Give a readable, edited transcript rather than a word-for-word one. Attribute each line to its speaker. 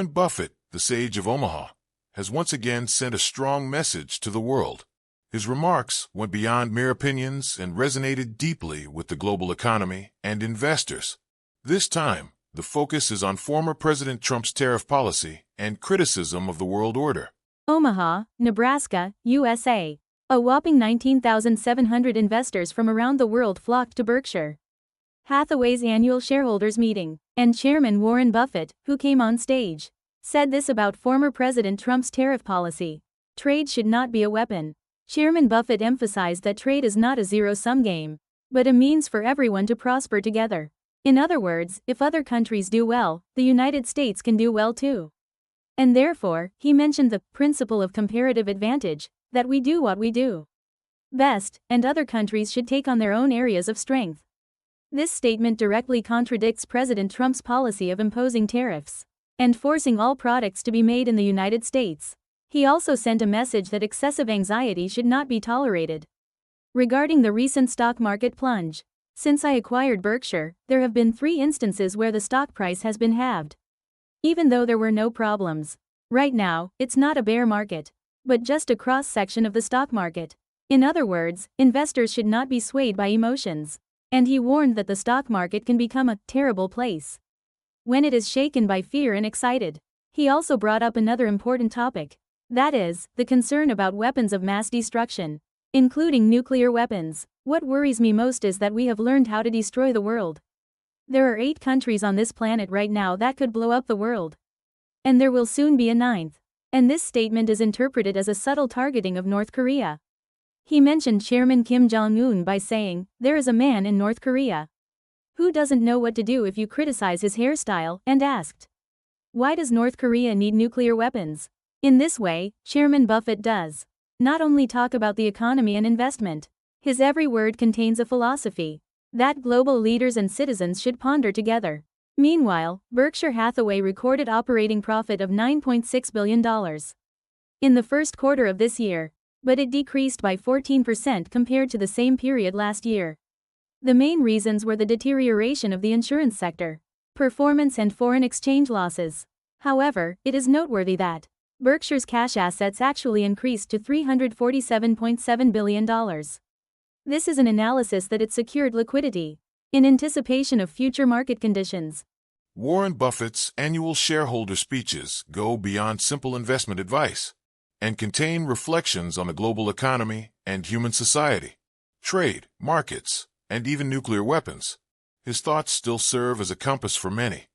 Speaker 1: Warren Buffett, the Sage of Omaha, has once again sent a strong message to the world. His remarks went beyond mere opinions and resonated deeply with the global economy and investors. This time, the focus is on former President Trump's tariff policy and criticism of the world order.
Speaker 2: Omaha, Nebraska, USA. A whopping 19,700 investors from around the world flocked to Berkshire Hathaway's annual shareholders meeting, and Chairman Warren Buffett, who came on stage, said this about former President Trump's tariff policy: "Trade should not be a weapon." Chairman Buffett emphasized that trade is not a zero-sum game, but a means for everyone to prosper together. In other words, if other countries do well, the United States can do well too. And therefore, he mentioned the principle of comparative advantage, that we do what we do best, and other countries should take on their own areas of strength. This statement directly contradicts President Trump's policy of imposing tariffs and forcing all products to be made in the United States. He also sent a message that excessive anxiety should not be tolerated. Regarding the recent stock market plunge, "Since I acquired Berkshire, there have been 3 instances where the stock price has been halved. Even though there were no problems. Right now, it's not a bear market, but just a cross-section of the stock market." In other words, investors should not be swayed by emotions. And he warned that the stock market can become a terrible place when it is shaken by fear and excited. He also brought up another important topic. That is, the concern about weapons of mass destruction, including nuclear weapons. "What worries me most is that we have learned how to destroy the world. There are 8 countries on this planet right now that could blow up the world. And there will soon be a 9th. And this statement is interpreted as a subtle targeting of North Korea. He mentioned Chairman Kim Jong-un by saying, "There is a man in North Korea who doesn't know what to do if you criticize his hairstyle," and asked, "Why does North Korea need nuclear weapons?" In this way, Chairman Buffett does not only talk about the economy and investment. His every word contains a philosophy that global leaders and citizens should ponder together. Meanwhile, Berkshire Hathaway recorded operating profit of $9.6 billion in the first quarter of this year, but it decreased by 14% compared to the same period last year. The main reasons were the deterioration of the insurance sector, performance, and foreign exchange losses. However, it is noteworthy that Berkshire's cash assets actually increased to $347.7 billion. This is an analysis that it secured liquidity in anticipation of future market conditions.
Speaker 1: Warren Buffett's annual shareholder speeches go beyond simple investment advice and contain reflections on the global economy and human society, trade, markets, and even nuclear weapons. His thoughts still serve as a compass for many,